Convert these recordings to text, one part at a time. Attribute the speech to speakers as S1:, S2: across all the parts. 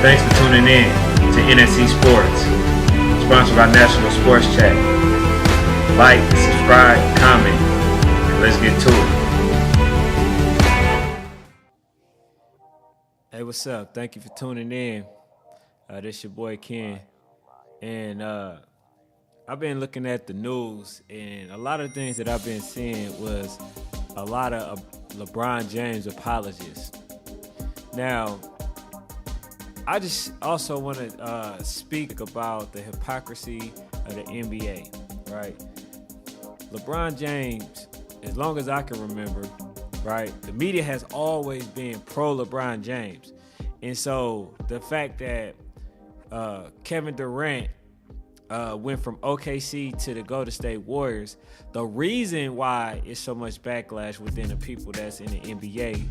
S1: Thanks for tuning in to NSC Sports, sponsored by National Sports Chat. Like, subscribe, comment, and let's get to it.
S2: Hey, what's up? Thank you for tuning in. This your boy Ken. And I've been looking at the news, and a lot of things that I've been seeing was a lot of LeBron James apologies. Now, I just also want to speak about the hypocrisy of the NBA, right? LeBron James, as long as I can remember, right, the media has always been pro LeBron James. And so the fact that Kevin Durant went from OKC to the Golden State Warriors, the reason why it's so much backlash within the people that's in the NBA,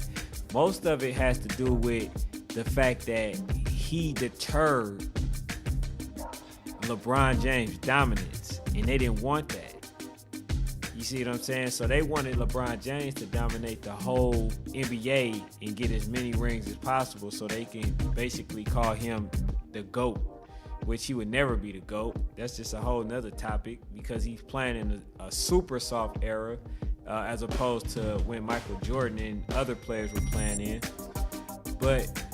S2: most of it has to do with the fact that he deterred LeBron James' dominance, and they didn't want that. You see what I'm saying? So they wanted LeBron James to dominate the whole NBA and get as many rings as possible so they can basically call him the GOAT, which he would never be the GOAT. That's just a whole nother topic because he's playing in a super soft era as opposed to when Michael Jordan and other players were playing in. But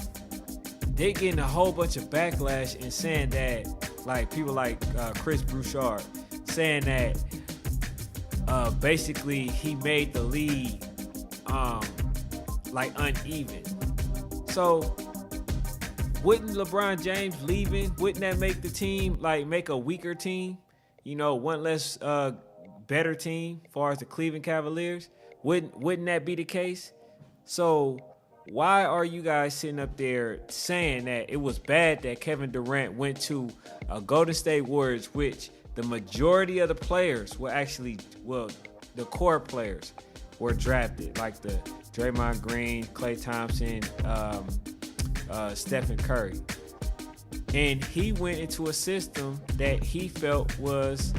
S2: they getting a whole bunch of backlash and saying that, like people like Chris Broussard, saying that basically he made the league like uneven. So wouldn't LeBron James leaving, wouldn't that make the team make a weaker team? You know, one less better team as far as the Cleveland Cavaliers? Wouldn't that be the case? So why are you guys sitting up there saying that it was bad that Kevin Durant went to Golden State Warriors, which the majority of the players were actually, the core players were drafted, like the Draymond Green, Klay Thompson, Stephen Curry. And he went into a system that he felt was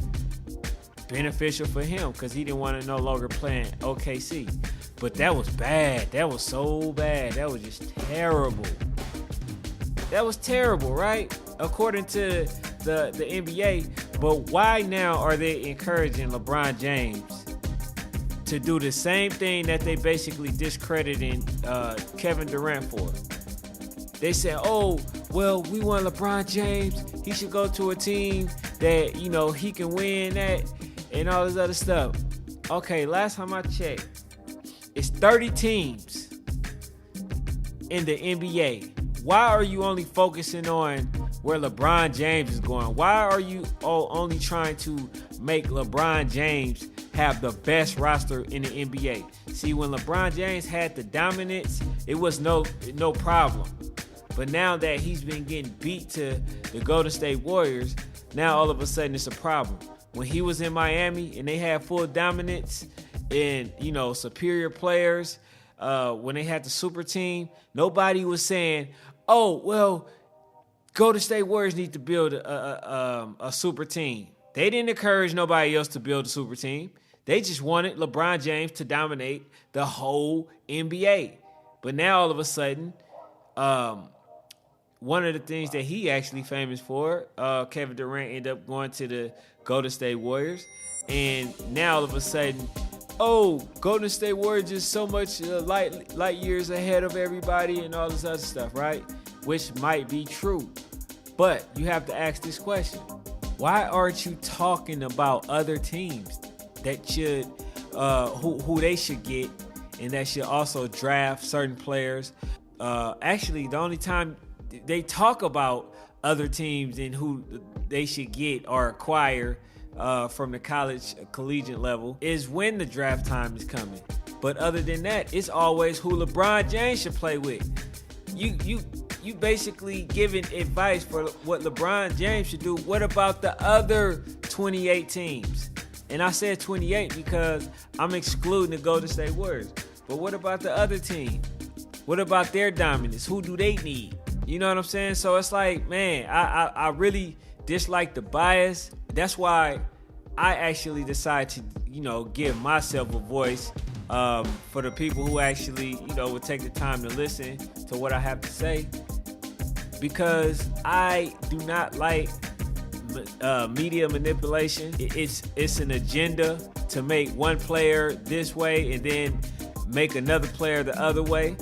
S2: beneficial for him because he didn't want to no longer play in OKC. But that was bad. That was so bad. That was just terrible. That was terrible, right? According to the NBA. But why now are they encouraging LeBron James to do the same thing that they basically discrediting Kevin Durant for? They said, oh, well, we want LeBron James. He should go to a team that, you know, he can win that and all this other stuff. Okay, last time I checked, it's 30 teams in the NBA. Why are you only focusing on where LeBron James is going? Why are you only trying to make LeBron James have the best roster in the NBA? See, when LeBron James had the dominance, it was no problem. But now that he's been getting beat to the Golden State Warriors, now all of a sudden it's a problem. When he was in Miami and they had full dominance and, you know, superior players, when they had the super team, nobody was saying, oh, well, Golden State Warriors need to build a super team. They didn't encourage nobody else to build a super team. They just wanted LeBron James to dominate the whole NBA. But now all of a sudden, one of the things that he actually famous for, Kevin Durant ended up going to the Golden State Warriors. And now all of a sudden, oh, Golden State Warriors is so much light years ahead of everybody and all this other stuff, right? Which might be true. But you have to ask this question. Why aren't you talking about other teams that should, who they should get and that should also draft certain players? Actually, the only time they talk about other teams and who they should get or acquire from the collegiate level is when the draft time is coming. But other than that, it's always who LeBron James should play with. You basically giving advice for what LeBron James should do. What about the other 28 teams? And I said 28 because I'm excluding the Golden State Warriors. But what about the other team? What about their dominance? Who do they need? You know what I'm saying? So it's like, man, I really dislike the bias. That's why I actually decided to, you know, give myself a voice for the people who actually, you know, would take the time to listen to what I have to say. because I do not like media manipulation. It's an agenda to make one player this way and then make another player the other way.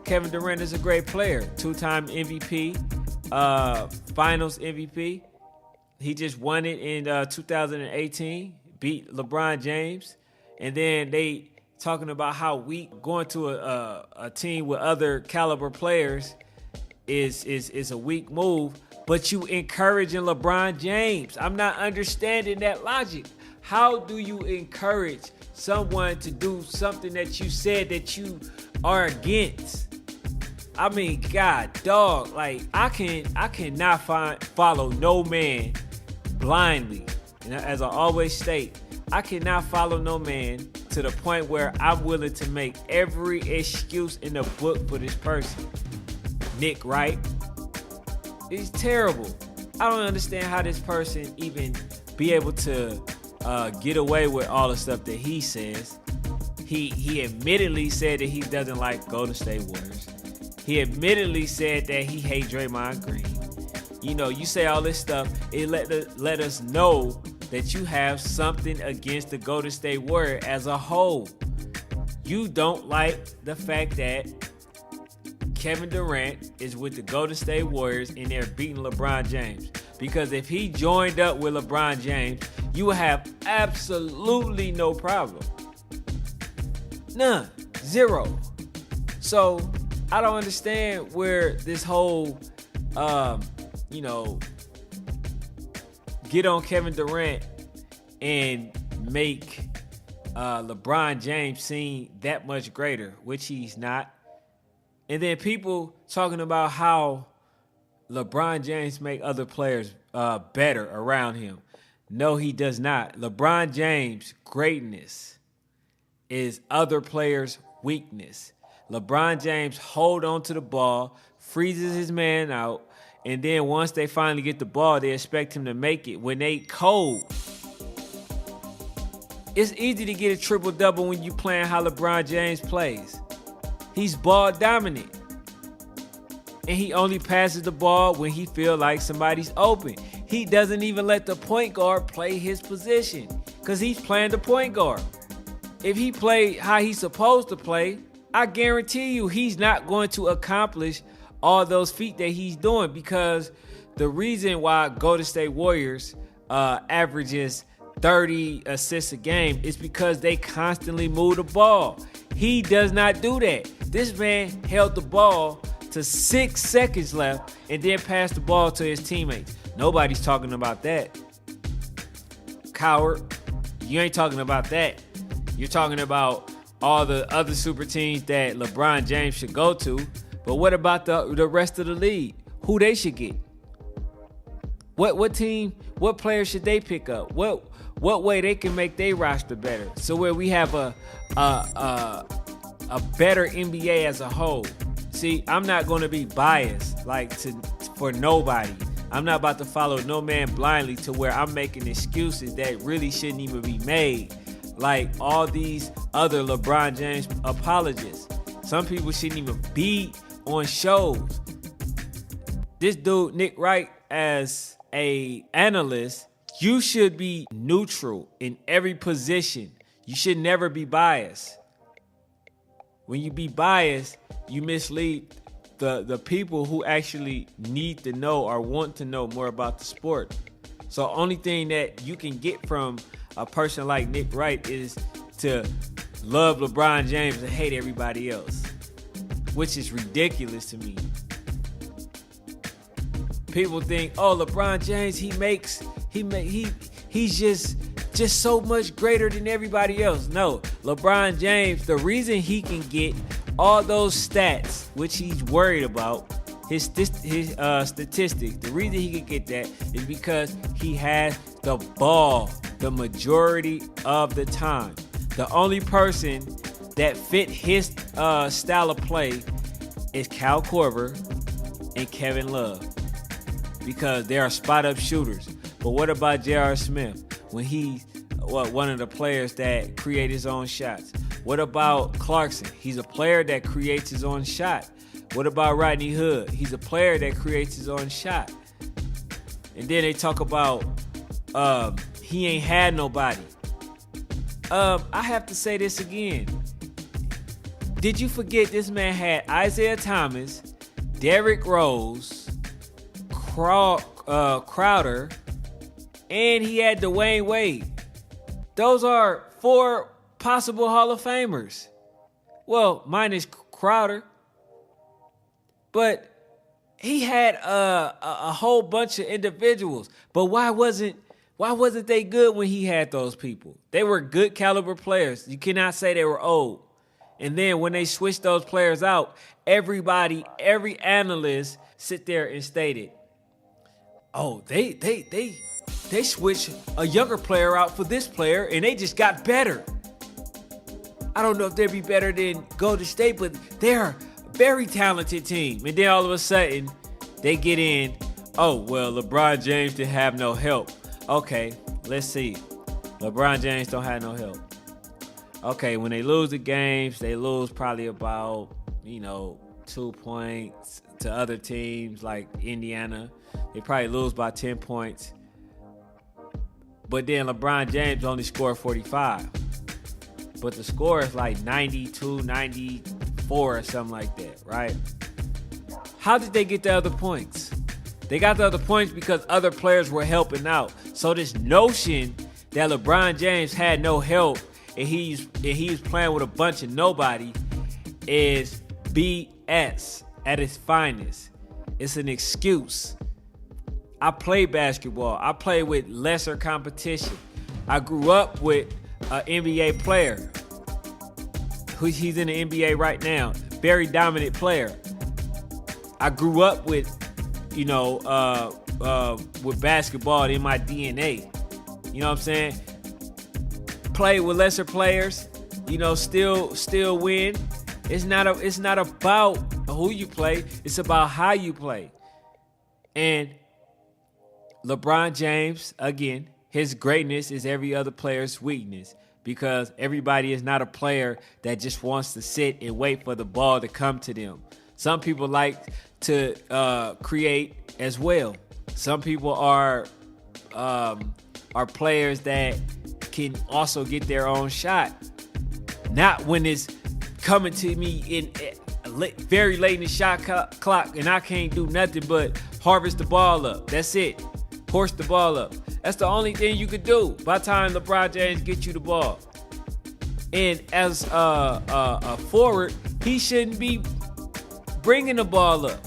S2: Kevin Durant is a great player, 2-time MVP, Finals MVP. He just won it in 2018, beat LeBron James, and then they talking about how weak going to a team with other caliber players is a weak move. But you encouraging LeBron James. I'm not understanding that logic. How do you encourage someone to do something that you said that you are against? I mean, God, dog, like I cannot follow no man blindly. And as I always state, I cannot follow no man to the point where I'm willing to make every excuse in the book for this person. Nick Wright. It's terrible. I don't understand how this person even be able to get away with all the stuff that he says. He admittedly said that he doesn't like Golden State Warriors. He admittedly said that he hates Draymond Green. You know, you say all this stuff, it let us know that you have something against the Golden State Warriors as a whole. You don't like the fact that Kevin Durant is with the Golden State Warriors and they're beating LeBron James. Because if he joined up with LeBron James, you would have absolutely no problem. None. Zero. So I don't understand where this whole, get on Kevin Durant and make LeBron James seem that much greater, which he's not. And then people talking about how LeBron James make other players better around him. No, he does not. LeBron James' greatness is other players' weakness. LeBron James hold on to the ball, freezes his man out, and then once they finally get the ball, they expect him to make it. When they cold, it's easy to get a triple-double when you playing how LeBron James plays. He's ball dominant. And he only passes the ball when he feels like somebody's open. He doesn't even let the point guard play his position because he's playing the point guard. If he played how he's supposed to play, I guarantee you he's not going to accomplish all those feats that he's doing, because the reason why Golden State Warriors averages 30 assists a game is because they constantly move the ball. He does not do that. This man held the ball to 6 seconds left and then passed the ball to his teammates. Nobody's talking about that. Coward, you ain't talking about that. You're talking about all the other super teams that LeBron James should go to. But what about the rest of the league? Who they should get? What team, what players should they pick up? What way they can make their roster better? So where we have a better NBA as a whole. See, I'm not going to be biased for nobody. I'm not about to follow no man blindly to where I'm making excuses that really shouldn't even be made. Like all these other LeBron James apologists. Some people shouldn't even be on shows. This dude, Nick Wright, as a analyst, you should be neutral in every position. You should never be biased. When you be biased, you mislead the people who actually need to know or want to know more about the sport. So only thing that you can get from a person like Nick Wright is to love LeBron James and hate everybody else, which is ridiculous to me. People think, oh, LeBron James, he's just so much greater than everybody else. No, LeBron James, the reason he can get all those stats, which he's worried about, his statistics, the reason he can get that is because he has the ball the majority of the time. The only person that fit his style of play is Kyle Korver and Kevin Love, because they are spot-up shooters. But what about J.R. Smith when he's one of the players that create his own shots? What about Clarkson? He's a player that creates his own shot. What about Rodney Hood? He's a player that creates his own shot. And then they talk about he ain't had nobody. I have to say this again. Did you forget this man had Isaiah Thomas, Derrick Rose, Crowder, and he had Dwayne Wade. Those are 4 possible Hall of Famers. Well, minus Crowder. But he had a whole bunch of individuals. But why wasn't they good when he had those people? They were good caliber players. You cannot say they were old. And then when they switched those players out, every analyst sit there and stated, oh, they switched a younger player out for this player and they just got better. I don't know if they'd be better than Golden State, but they're a very talented team. And then all of a sudden, they get in, oh, well, LeBron James didn't have no help. Okay, let's see. LeBron James don't have no help. Okay, when they lose the games, they lose probably about, 2 points to other teams like Indiana. They probably lose by 10 points. But then LeBron James only scored 45. But the score is like 92, 94 or something like that, right? How did they get the other points? They got the other points because other players were helping out. So this notion that LeBron James had no help and he's playing with a bunch of nobody is BS at its finest. It's an excuse. I play basketball. I play with lesser competition. I grew up with an NBA player. He's in the NBA right now. Very dominant player. I grew up with, with basketball in my DNA. You know what I'm saying? Play with lesser players. Still win. It's not about who you play. It's about how you play. And LeBron James, again, his greatness is every other player's weakness because everybody is not a player that just wants to sit and wait for the ball to come to them. Some people like to create as well. Some people are players that can also get their own shot. Not when it's coming to me in very late in the shot clock and I can't do nothing but harvest the ball up. That's it. Horse the ball up. That's the only thing you could do by the time LeBron James gets you the ball. And as a forward, he shouldn't be bringing the ball up.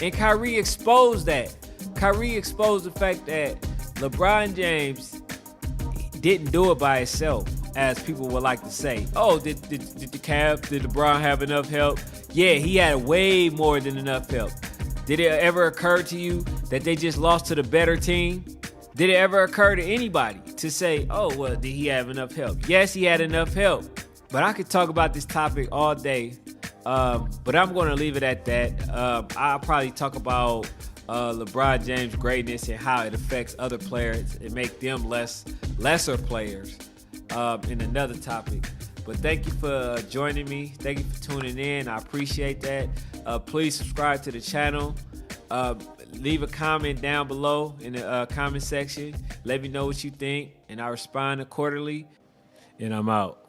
S2: And Kyrie exposed that. Kyrie exposed the fact that LeBron James didn't do it by himself, as people would like to say. Oh, did LeBron have enough help? Yeah, he had way more than enough help. Did it ever occur to you that they just lost to the better team? Did it ever occur to anybody to say, oh, well, did he have enough help? Yes, he had enough help. But I could talk about this topic all day. But I'm going to leave it at that. I'll probably talk about LeBron James' greatness and how it affects other players and make them lesser players in another topic. But thank you for joining me. Thank you for tuning in. I appreciate that. Please subscribe to the channel. Leave a comment down below in the comment section. Let me know what you think, and I'll respond accordingly. And I'm out.